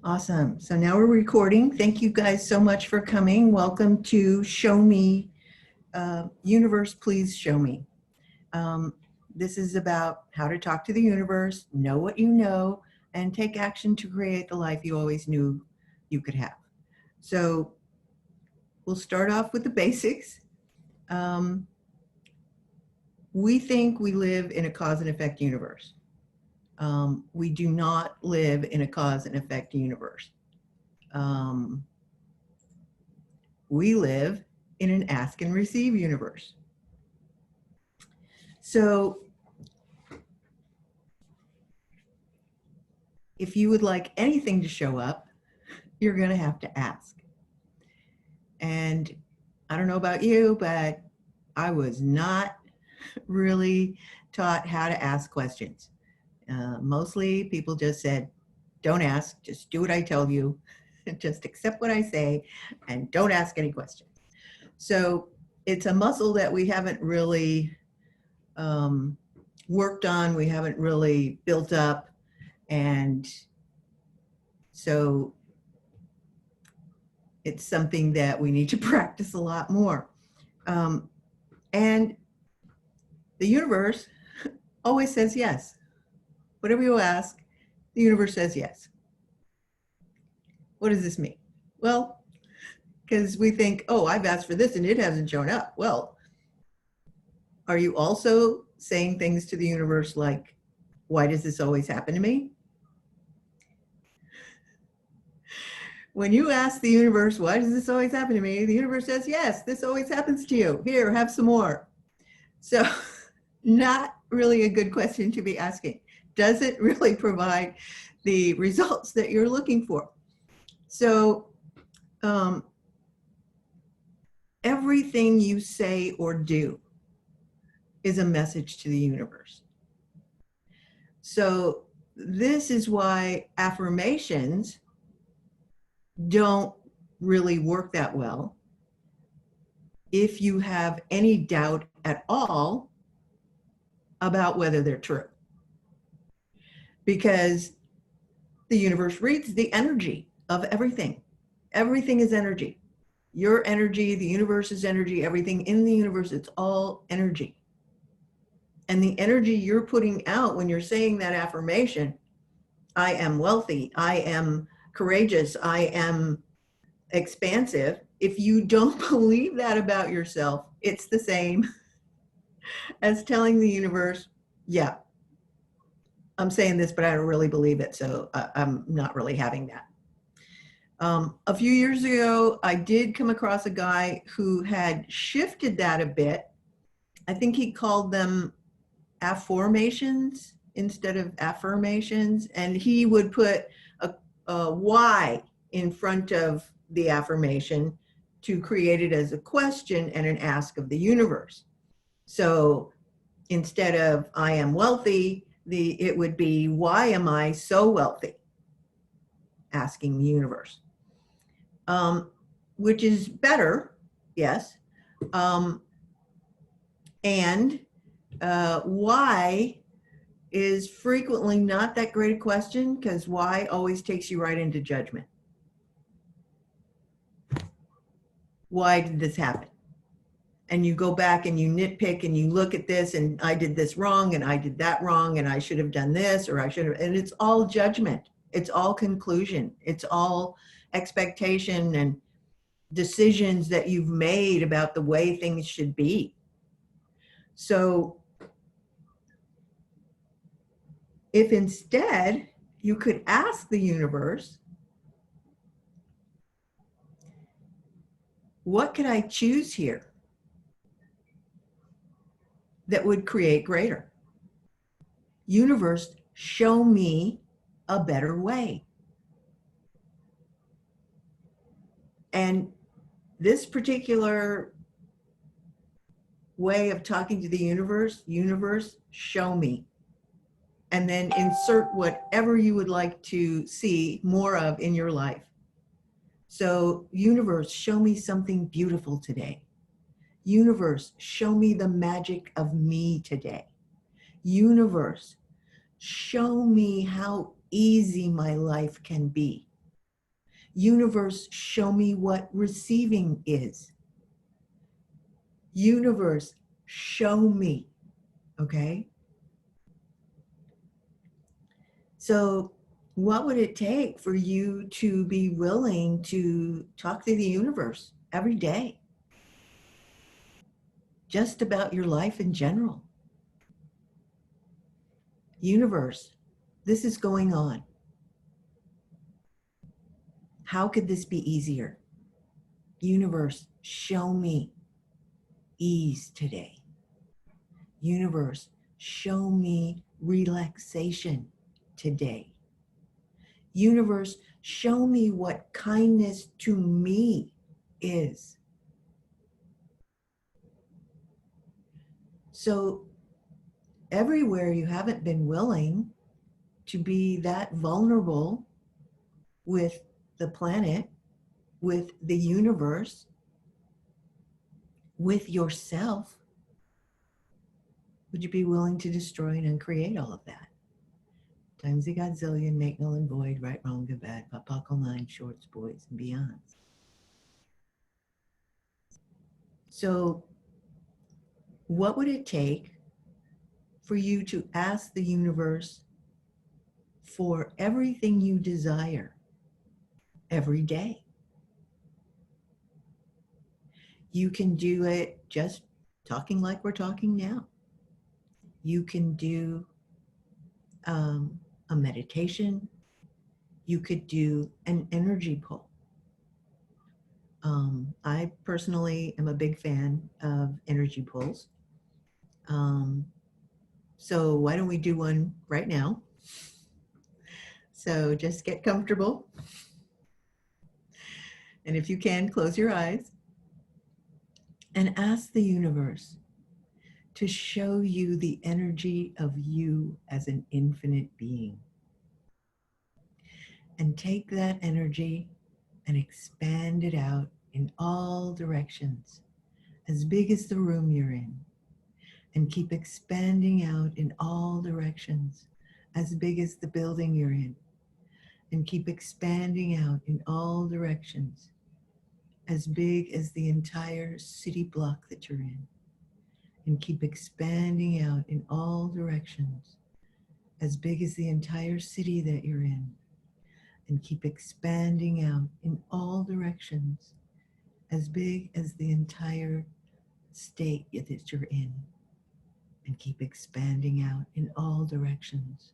Awesome. So now we're recording. Thank you guys so much for coming. Welcome to Show Me, Universe, Please Show Me. This is about how to talk to the universe, know what you know, and take action to create the life you always knew you could have. So we'll start off with the basics. We think we live in a cause and effect universe. We do not live in a cause and effect universe. We live in an ask and receive universe. So if you would like anything to show up, you're going to have to ask. And I don't know about you, but I was not really taught how to ask questions. Mostly people just said, don't ask, just do what I tell you, just accept what I say, and don't ask any questions. So it's a muscle that we haven't really worked on, we haven't really built up, and so it's something that we need to practice a lot more. And the universe always says yes. Whatever you ask, the universe says yes. What does this mean? Well, because we think, oh, I've asked for this and it hasn't shown up. Well, are you also saying things to the universe like, why does this always happen to me? When you ask the universe, why does this always happen to me? The universe says, yes, this always happens to you. Here, have some more. So not really a good question to be asking. Does it really provide the results that you're looking for? So everything you say or do is a message to the universe. So this is why affirmations don't really work that well if you have any doubt at all about whether they're true. Because the universe reads the energy of everything. Everything is energy. Your energy, the universe's energy, everything in the universe, it's all energy. And the energy you're putting out when you're saying that affirmation, I am wealthy, I am courageous, I am expansive. If you don't believe that about yourself, it's the same as telling the universe, yeah, I'm saying this, but I don't really believe it, so I'm not really having that. A few years ago, I did come across a guy who had shifted that a bit. I think he called them afformations instead of affirmations, and he would put a Y in front of the affirmation to create it as a question and an ask of the universe. So instead of I am wealthy, it would be, why am I so wealthy? Asking the universe. Which is better, yes. And why is frequently not that great a question, because why always takes you right into judgment. Why did this happen? And you go back and you nitpick and you look at this and I did this wrong and I did that wrong and I should have done this or I should have, and it's all judgment. It's all conclusion. It's all expectation and decisions that you've made about the way things should be. So if instead you could ask the universe, what could I choose here that would create greater? Universe, show me a better way. And this particular way of talking to the universe, show me. And then insert whatever you would like to see more of in your life. So universe, show me something beautiful today. Universe, show me the magic of me today. Universe, show me how easy my life can be. Universe, show me what receiving is. Universe, show me. Okay? So, what would it take for you to be willing to talk to the universe every day? Just about your life in general. Universe, this is going on. How could this be easier? Universe, show me ease today. Universe, show me relaxation today. Universe, show me what kindness to me is. So, everywhere you haven't been willing to be that vulnerable with the planet, with the universe, with yourself, would you be willing to destroy and uncreate all of that? Times a godzillion, make null and void, right, wrong, good, bad, Papacal 9, shorts, boys, and beyonds. So, what would it take for you to ask the universe for everything you desire every day? You can do it just talking like we're talking now. You can do a meditation. You could do an energy pull. I personally am a big fan of energy pulls. So why don't we do one right now? So just get comfortable. And if you can, close your eyes and ask the universe to show you the energy of you as an infinite being. And take that energy and expand it out in all directions, as big as the room you're in. And keep expanding out in all directions, as big as the building you're in. And keep expanding out in all directions, as big as the entire city block that you're in. And keep expanding out in all directions, as big as the entire city that you're in. And keep expanding out in all directions, as big as the entire state that you're in. And keep expanding out in all directions,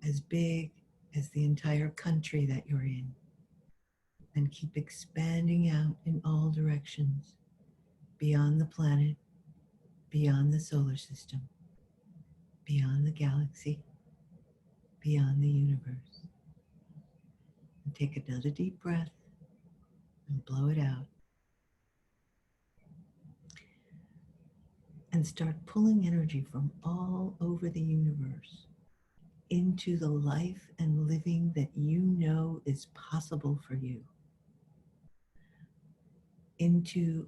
as big as the entire country that you're in. And keep expanding out in all directions, beyond the planet, beyond the solar system, beyond the galaxy, beyond the universe. And take another deep breath and blow it out. And start pulling energy from all over the universe into the life and living that you know is possible for you. Into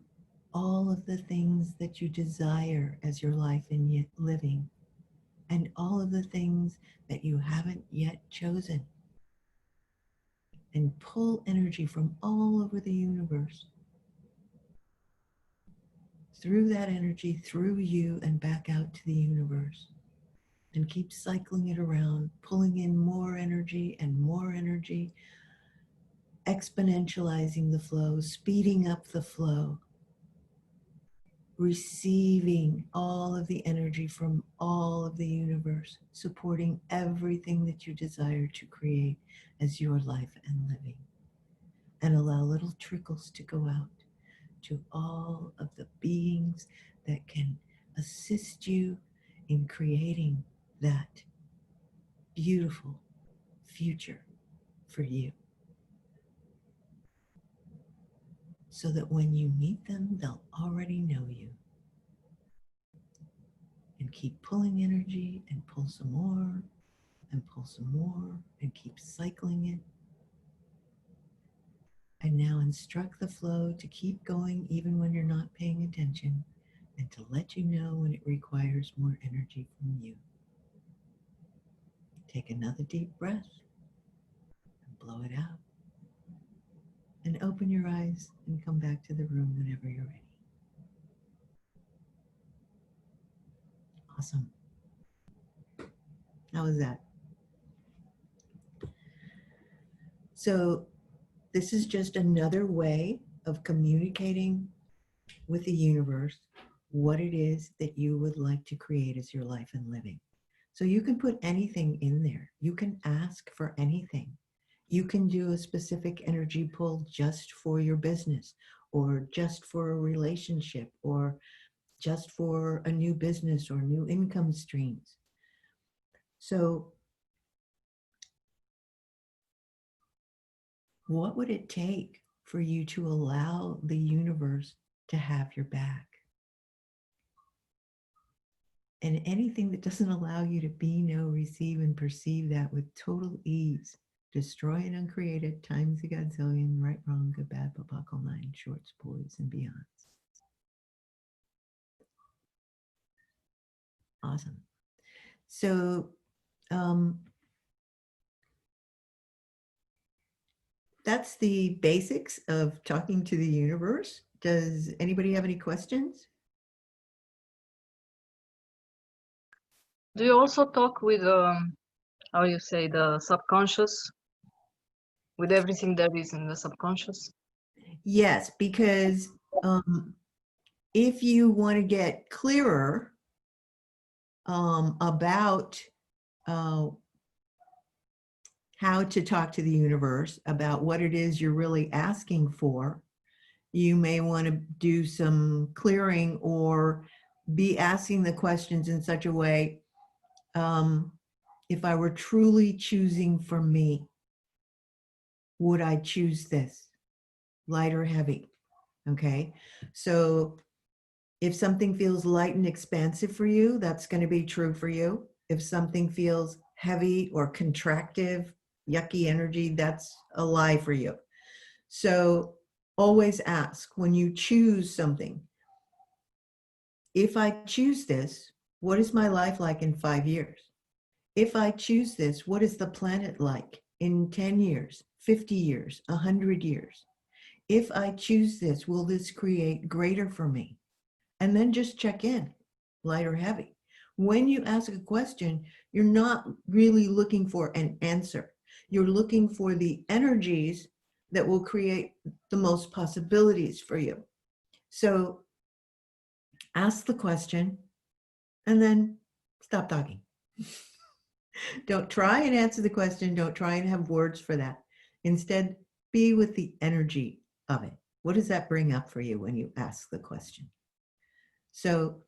all of the things that you desire as your life and yet living, and all of the things that you haven't yet chosen. And pull energy from all over the universe, through that energy, through you, and back out to the universe. And keep cycling it around, pulling in more energy and more energy, exponentializing the flow, speeding up the flow, receiving all of the energy from all of the universe, supporting everything that you desire to create as your life and living. And allow little trickles to go out to all of the beings that can assist you in creating that beautiful future for you. So that when you meet them, they'll already know you. And keep pulling energy and pull some more and pull some more and keep cycling it. And now instruct the flow to keep going even when you're not paying attention, and to let you know when it requires more energy from you. Take another deep breath and blow it out. and open your eyes and come back to the room whenever you're ready. Awesome. How was that? So this is just another way of communicating with the universe what it is that you would like to create as your life and living. So you can put anything in there. You can ask for anything. You can do a specific energy pull just for your business, or just for a relationship, or just for a new business or new income streams. So what would it take for you to allow the universe to have your back? And anything that doesn't allow you to be, know, receive, and perceive that with total ease, destroy and uncreate it, times a godzillion, right, wrong, good, bad, Papa, all nine, shorts, boys, and beyonds. Awesome. So that's the basics of talking to the universe. Does anybody have any questions? Do you also talk with, how you say, the subconscious? With everything that is in the subconscious? Yes, because if you want to get clearer about how to talk to the universe about what it is you're really asking for, you may want to do some clearing or be asking the questions in such a way, if I were truly choosing for me, would I choose this, light or heavy? Okay, so if something feels light and expansive for you, that's going to be true for you. If something feels heavy or contractive, yucky energy, that's a lie for you. So always ask when you choose something, if I choose this, what is my life like in 5 years? If I choose this, what is the planet like in 10 years, 50 years, 100 years? If I choose this, will this create greater for me? And then just check in, light or heavy. When you ask a question, you're not really looking for an answer. You're looking for the energies that will create the most possibilities for you. So ask the question and then stop talking. Don't try and answer the question. Don't try and have words for that. Instead, be with the energy of it. What does that bring up for you when you ask the question? So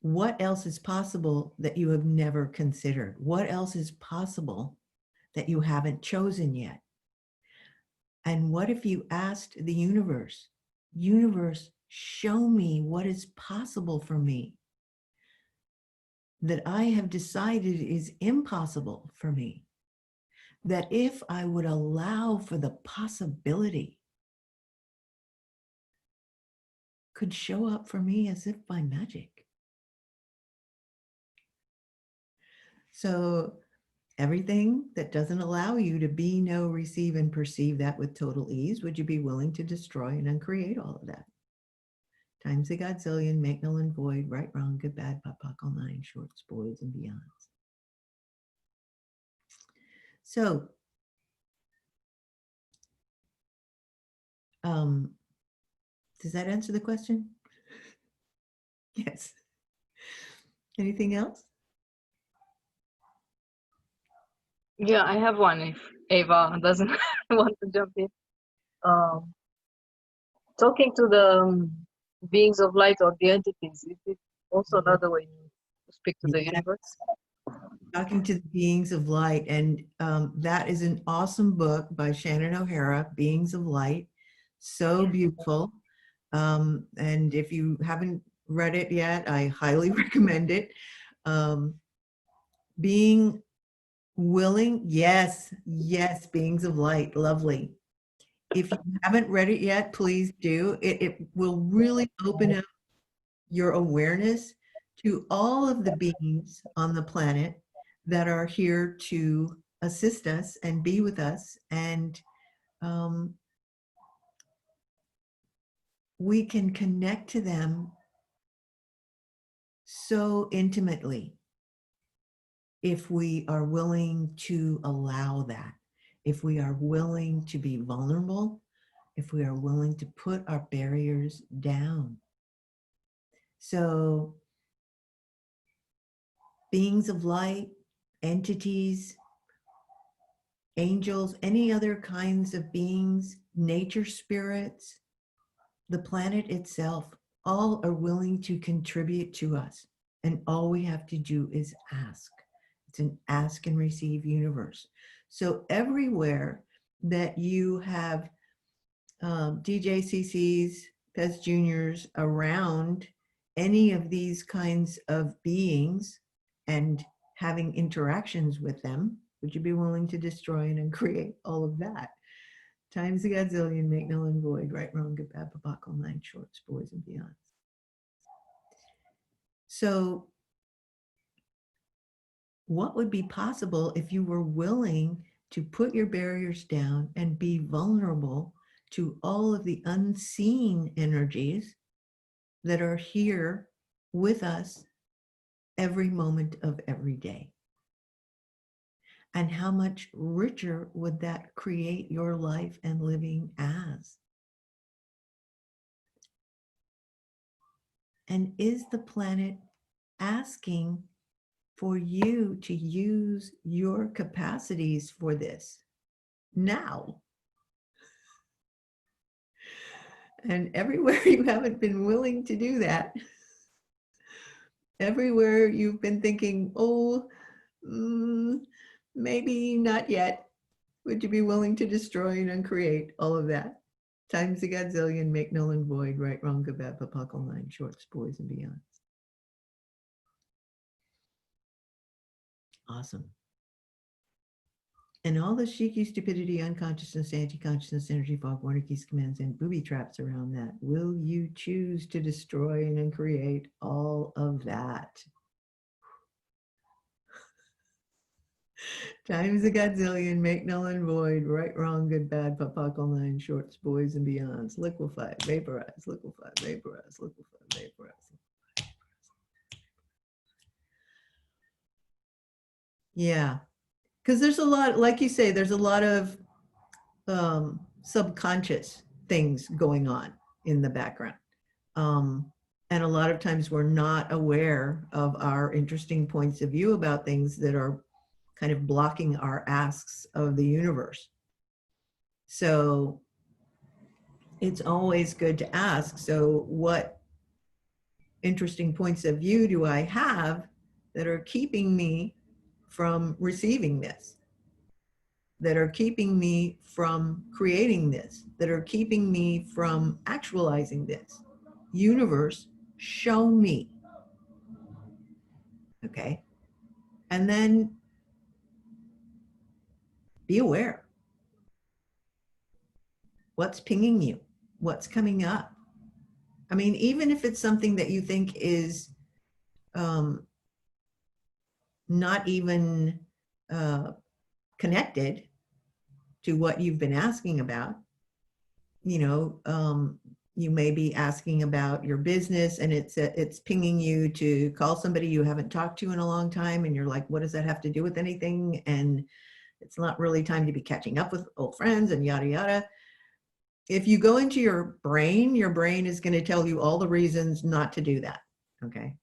what else is possible that you have never considered? What else is possible that you haven't chosen yet? And what if you asked the universe, show me what is possible for me that I have decided is impossible for me? That if I would allow for the possibility, could show up for me as if by magic. So everything that doesn't allow you to be, know, receive, and perceive that with total ease, would you be willing to destroy and uncreate all of that? Times a godzillion, make null and void, right, wrong, good, bad, pop, all nine, shorts, boys, and beyonds. So, does that answer the question? Yes. Anything else? Yeah, I have one if Ava doesn't want to jump in. Talking to the beings of light or the entities, is it also another way to speak to the universe? Talking to the beings of light. And that is an awesome book by Shannon O'Hara, Beings of Light. So beautiful. And if you haven't read it yet, I highly recommend it. Being willing, yes, Beings of Light, lovely. If you haven't read it yet, please do. It will really open up your awareness to all of the beings on the planet that are here to assist us and be with us, and we can connect to them so intimately if we are willing to allow that, if we are willing to be vulnerable, if we are willing to put our barriers down. So beings of light, entities, angels, any other kinds of beings, nature spirits, the planet itself, all are willing to contribute to us. And all we have to do is ask. It's an ask and receive universe. So everywhere that you have DJCCs, Pez Juniors around any of these kinds of beings and having interactions with them, would you be willing to destroy and uncreate all of that? Times a godzillion, make null and void, right, wrong, good, bad, babakal, nine shorts, boys and beyond. So what would be possible if you were willing to put your barriers down and be vulnerable to all of the unseen energies that are here with us every moment of every day? And how much richer would that create your life and living as? And is the planet asking for you to use your capacities for this now? And everywhere you haven't been willing to do that, everywhere you've been thinking, oh, maybe not yet, would you be willing to destroy and uncreate all of that? Times a godzillion, make null and void, right, wrong, good, bad, papakal, nine shorts, boys and beyond. Awesome. And all the shiki, stupidity, unconsciousness, anti-consciousness, energy fog, warning keys, commands, and booby traps around that, will you choose to destroy and uncreate all of that? Times a godzillion, make null and void, right, wrong, good, bad, papakal, nine shorts, boys and beyonds, liquefy, vaporize, liquefy, vaporize, liquefy, vaporize. Yeah, because there's a lot, like you say, there's a lot of subconscious things going on in the background. And a lot of times we're not aware of our interesting points of view about things that are kind of blocking our asks of the universe. So it's always good to ask, so what interesting points of view do I have that are keeping me from receiving this, that are keeping me from creating this, that are keeping me from actualizing this? Universe, show me. Okay. And then be aware. What's pinging you? What's coming up? I mean, even if it's something that you think is not even connected to what you've been asking about, you know, you may be asking about your business and it's pinging you to call somebody you haven't talked to in a long time. And you're like, what does that have to do with anything? And it's not really time to be catching up with old friends and yada, yada. If you go into your brain is going to tell you all the reasons not to do that. Okay.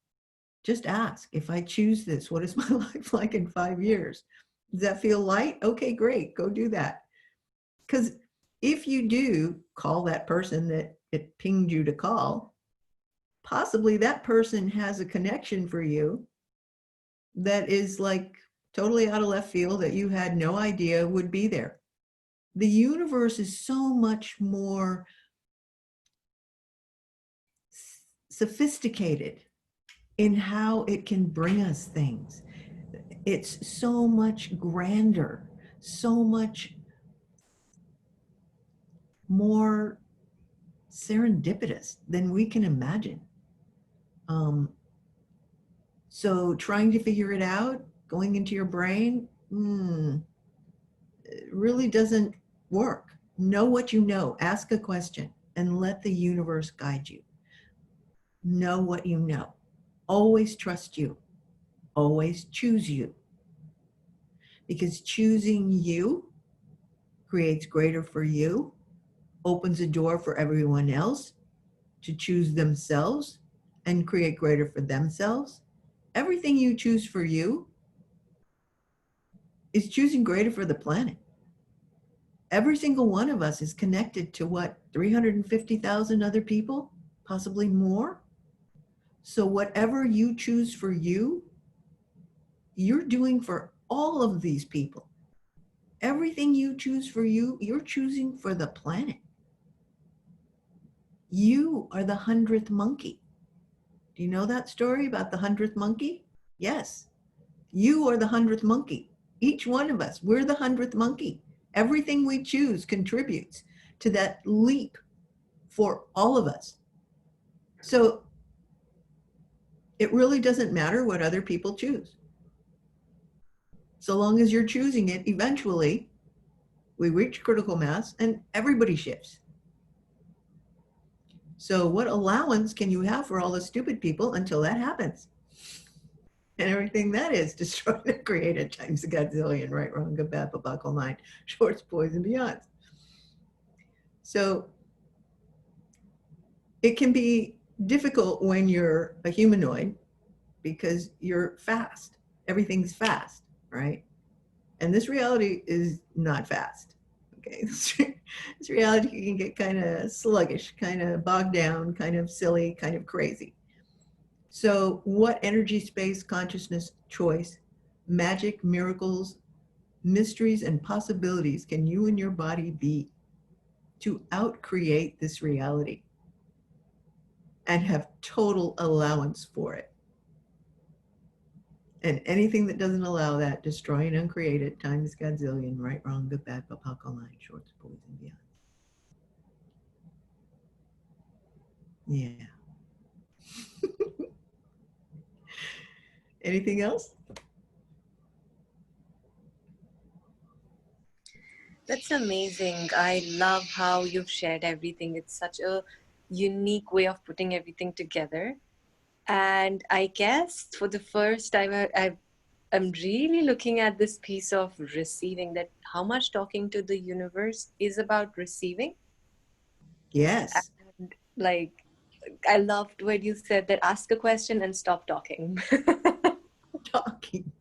Just ask, if I choose this, what is my life like in 5 years? Does that feel light? Okay, great. Go do that. Because if you do call that person that it pinged you to call, possibly that person has a connection for you that is like totally out of left field that you had no idea would be there. The universe is so much more sophisticated in how it can bring us things. It's so much grander, so much more serendipitous than we can imagine. So trying to figure it out, going into your brain, really doesn't work. Know what you know. Ask a question and let the universe guide you. Know what you know. Always trust you. Always choose you. Because choosing you creates greater for you, opens a door for everyone else to choose themselves and create greater for themselves. Everything you choose for you is choosing greater for the planet. Every single one of us is connected to what, 350,000 other people, possibly more? So whatever you choose for you, you're doing for all of these people. Everything you choose for you, you're choosing for the planet. You are the 100th monkey. Do you know that story about the 100th monkey? Yes. You are the 100th monkey. Each one of us, we're the 100th monkey. Everything we choose contributes to that leap for all of us. So it really doesn't matter what other people choose. So long as you're choosing it, eventually we reach critical mass and everybody shifts. So what allowance can you have for all the stupid people until that happens? And everything that is destroyed and created times a godzillion, right, wrong, good, bad, buckle, nine, shorts, boys, and beyond. So it can be difficult when you're a humanoid because you're fast. Everything's fast, right? And this reality is not fast. Okay, this reality can get kind of sluggish, kind of bogged down, kind of silly, kind of crazy. So what energy, space, consciousness, choice, magic, miracles, mysteries, and possibilities can you and your body be to outcreate this reality and have total allowance for it? And anything that doesn't allow that, destroy and uncreate it, times godzillion, right, wrong, good, bad, buckle, nine, shorts, boys, and beyond. Yeah. Anything else? That's amazing. I love how you've shared everything. It's such a unique way of putting everything together. And I guess for the first time, I'm really looking at this piece of receiving, that how much talking to the universe is about receiving. Yes. And like, I loved when you said that ask a question and stop talking. Talking.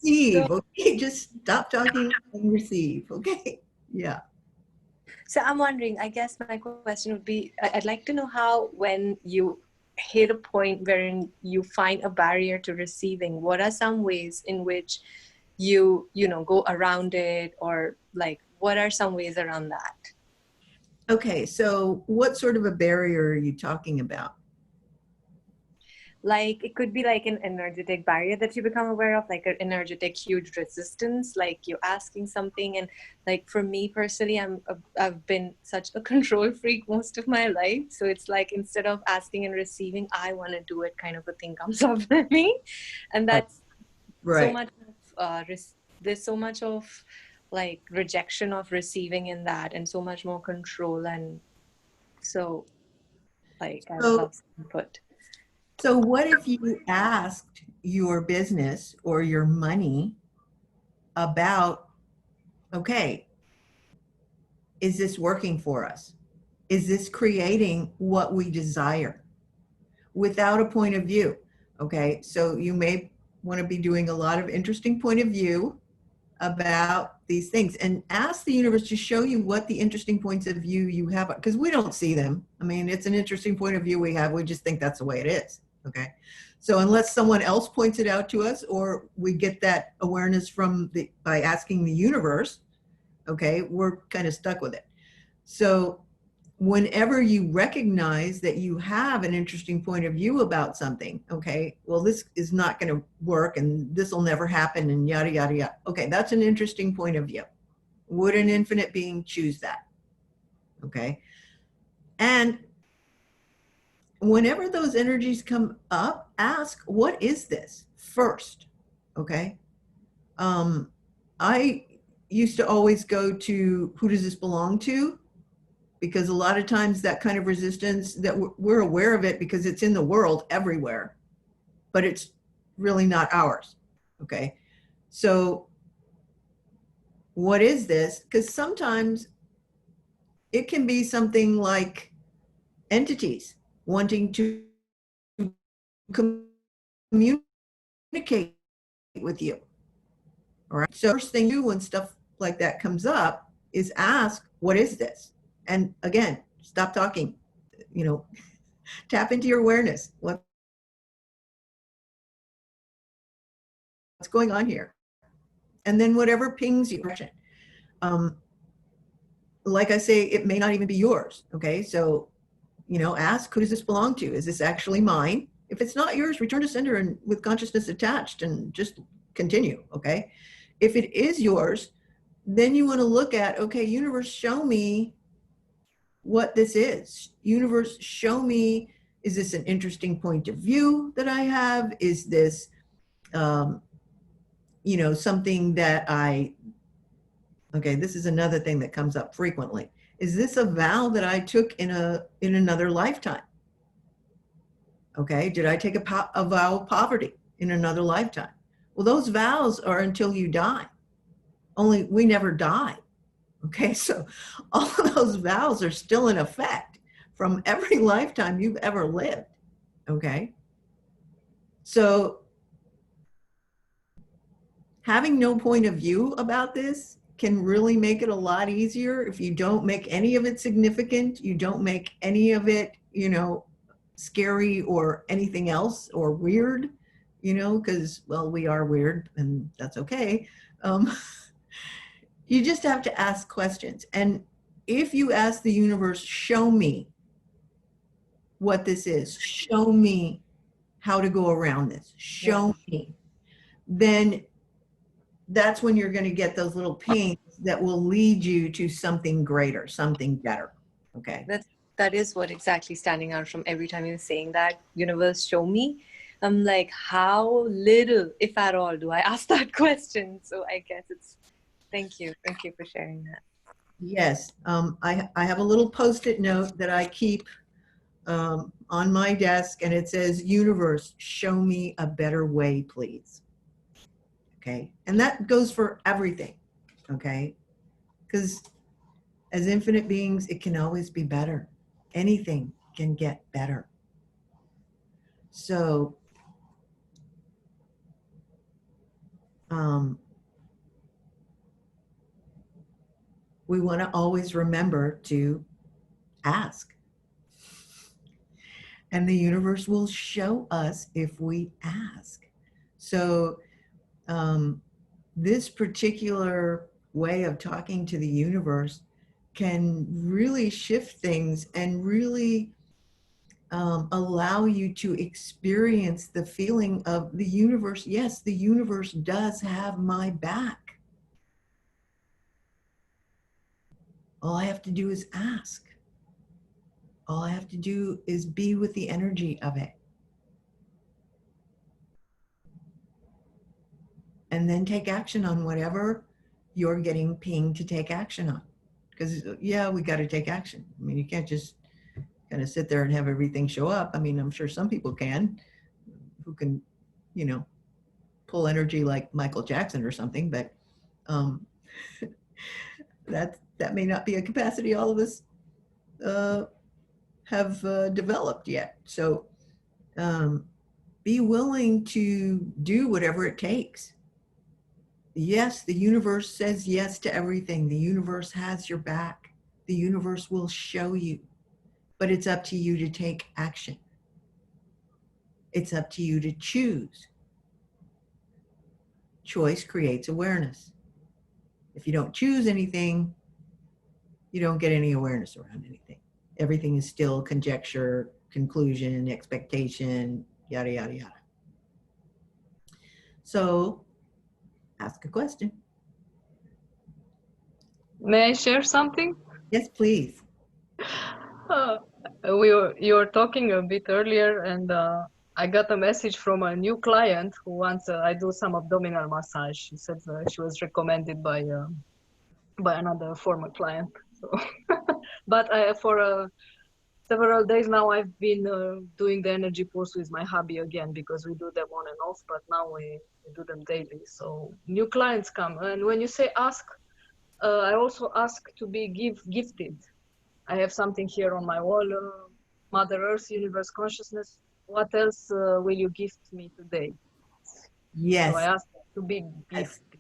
Receive, So, okay? Just stop talking and receive, okay? Yeah. so I'm wondering, I guess my question would be, I'd like to know how, when you hit a point wherein you find a barrier to receiving, what are some ways in which you know, go around it, or like, what are some ways around that? Okay, so what sort of a barrier are you talking about? Like, it could be like an energetic barrier that you become aware of, like an energetic huge resistance, like you're asking something. And like for me personally, I've been such a control freak most of my life, so it's like instead of asking and receiving, I want to do it, kind of a thing comes up for me. And that's so Right. much of there's so much of like rejection of receiving in that, and so much more control. And so like I would So, love some input. so what if you asked your business or your money about, okay, is this working for us? Is this creating what we desire without a point of view? Okay, so you may want to be doing a lot of interesting point of view about these things and ask the universe to show you what the interesting points of view you have, because we don't see them. I mean, it's an interesting point of view we have. We just think that's the way it is. Okay. So unless someone else points it out to us, or we get that awareness from by asking the universe, okay, we're kind of stuck with it. So whenever you recognize that you have an interesting point of view about something, okay, well, this is not going to work and this will never happen and yada, yada, yada. Okay, that's an interesting point of view. Would an infinite being choose that? Okay. And whenever those energies come up, ask, what is this first? Okay. I used to always go to who does this belong to? Because a lot of times that kind of resistance that we're aware of it because it's in the world everywhere, but it's really not ours. Okay. So what is this? Because sometimes it can be something like entities wanting to communicate with you. All right. So first thing you do when stuff like that comes up is ask, what is this? And again, stop talking, tap into your awareness. What's going on here? And then whatever pings you. Like I say, it may not even be yours. Okay. So, ask, who does this belong to? Is this actually mine? If it's not yours, return to sender and with consciousness attached and just continue. Okay. If it is yours, then you want to look at, okay, universe, show me what this is. Universe, show me, is this an interesting point of view that I have? Is this, something that okay, this is another thing that comes up frequently. Is this a vow that I took in another lifetime? Okay, did I take a vow of poverty in another lifetime? Well, those vows are until you die. Only we never die. Okay, so all of those vows are still in effect from every lifetime you've ever lived. Okay, so having no point of view about this can really make it a lot easier if you don't make any of it significant, you don't make any of it, scary or anything else or weird, because, well, we are weird and that's okay. You just have to ask questions. And if you ask the universe, show me what this is, show me how to go around this, show me, then that's when you're going to get those little pings that will lead you to something greater, something better. Okay. That is what exactly standing out from every time you're saying that, universe, show me. I'm like, how little, if at all, do I ask that question? So I guess thank you for sharing that. Yes. I have a little Post-it note that I keep on my desk, and it says, universe, show me a better way, please. Okay. And that goes for everything. Okay. Because as infinite beings, it can always be better. Anything can get better. So, we want to always remember to ask. And the universe will show us if we ask. So, this particular way of talking to the universe can really shift things and really allow you to experience the feeling of the universe. Yes, the universe does have my back. All I have to do is ask. All I have to do is be with the energy of it. And then take action on whatever you're getting pinged to take action on. Because, yeah, we got to take action. I mean, you can't just kind of sit there and have everything show up. I mean, I'm sure some people can, who can, pull energy like Michael Jackson or something, but that may not be a capacity all of us have developed yet. So be willing to do whatever it takes. Yes, the universe says yes to everything. The universe has your back. The universe will show you, but it's up to you to take action. It's up to you to choose. Choice creates awareness. If you don't choose anything, you don't get any awareness around anything. Everything is still conjecture, conclusion, expectation, yada, yada, yada. So ask a question. May I share something? Yes, please. You were talking a bit earlier, and I got a message from a new client who wants I do some abdominal massage. She said she was recommended by another former client. So, but for several days now, I've been doing the energy pulse with my hubby again because we do them on and off. But now we do them daily. So new clients come, and when you say ask, I also ask to be gifted. I have something here on my wall, Mother Earth, Universe Consciousness. What else will you gift me today? So I Yes, ask to be yes. gifted.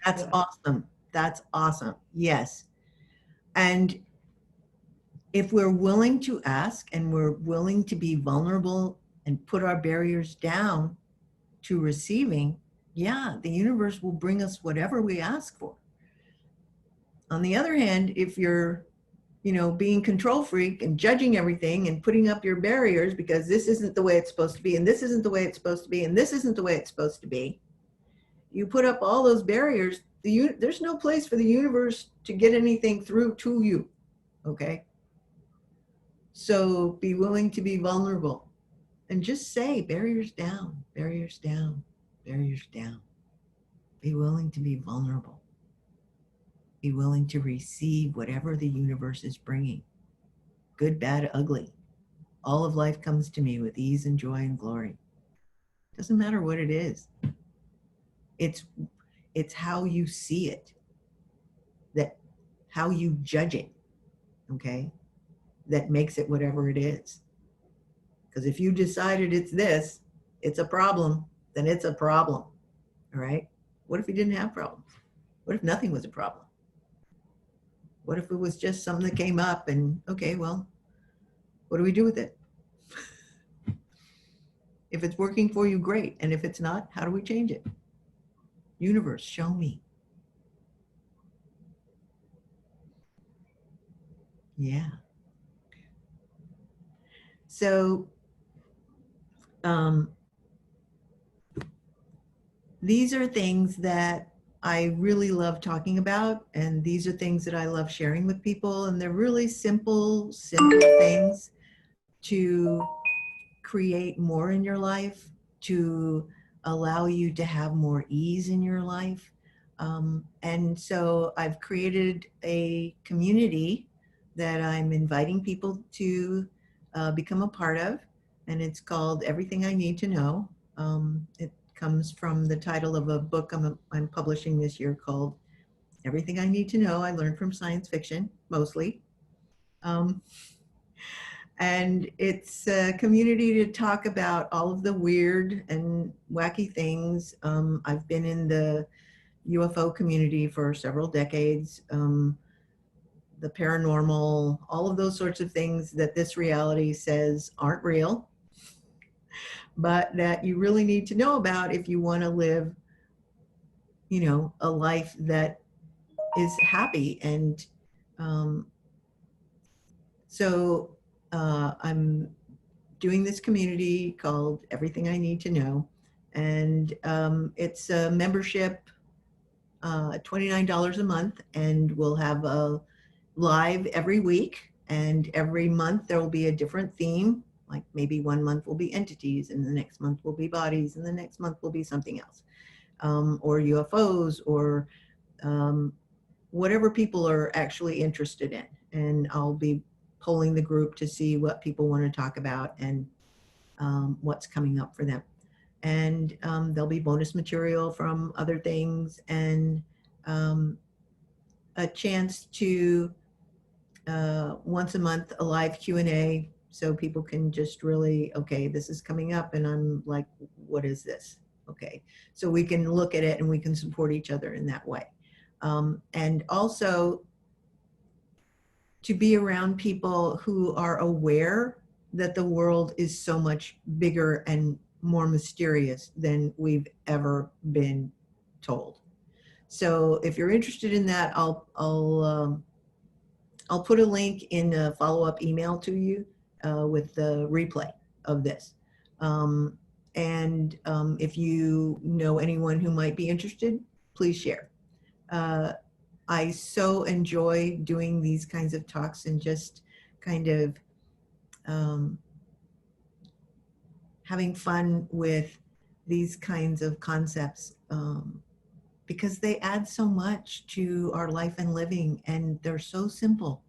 That's Yeah. awesome. That's awesome. Yes. And if we're willing to ask and we're willing to be vulnerable and put our barriers down to receiving, yeah, the universe will bring us whatever we ask for. On the other hand, if you're, being control freak and judging everything and putting up your barriers because this isn't the way it's supposed to be, and this isn't the way it's supposed to be, and this isn't the way it's supposed to be, you put up all those barriers, there's no place for the universe to get anything through to you, okay? So be willing to be vulnerable and just say, barriers down, barriers down, barriers down. Be willing to be vulnerable. Be willing to receive whatever the universe is bringing. Good, bad, ugly. All of life comes to me with ease and joy and glory. Doesn't matter what it is. It's how you see it, that how you judge it, okay, that makes it whatever it is. Because if you decided it's this, it's a problem, then it's a problem, all right? What if you didn't have problems? What if nothing was a problem? What if it was just something that came up and, okay, well, what do we do with it? If it's working for you, great. And if it's not, how do we change it? Universe, show me. Yeah. So these are things that I really love talking about, and these are things that I love sharing with people, and they're really simple things to create more in your life, to allow you to have more ease in your life. And so I've created a community that I'm inviting people to become a part of, and it's called Everything I Need to Know. It comes from the title of a book I'm publishing this year called Everything I Need to Know I Learned from Science Fiction, mostly. And it's a community to talk about all of the weird and wacky things. I've been in the UFO community for several decades, the paranormal, all of those sorts of things that this reality says aren't real, but that you really need to know about if you want to live, a life that is happy. And so I'm doing this community called Everything I Need to Know. And it's a membership, $29 a month, and we'll have a live every week. And every month there will be a different theme. Like maybe 1 month will be entities, and the next month will be bodies, and the next month will be something else, or UFOs, or whatever people are actually interested in. And I'll be polling the group to see what people want to talk about and what's coming up for them. And there'll be bonus material from other things, and a chance to once a month a live Q&A, so people can just really, okay, this is coming up and I'm like, what is this? Okay, so we can look at it and we can support each other in that way. And also to be around people who are aware that the world is so much bigger and more mysterious than we've ever been told. So if you're interested in that, I'll put a link in a follow-up email to you with the replay of this. If you know anyone who might be interested, please share. I so enjoy doing these kinds of talks and just kind of having fun with these kinds of concepts, because they add so much to our life and living, and they're so simple.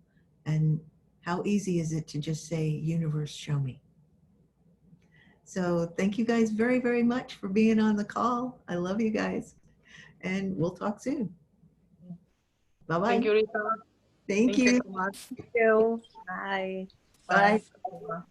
And how easy is it to just say, universe, show me? So thank you guys very, very much for being on the call. I love you guys, and we'll talk soon. Bye-bye. Thank you, Rita. Thank Thank you you. so much. Thank you. Bye. Bye. Bye.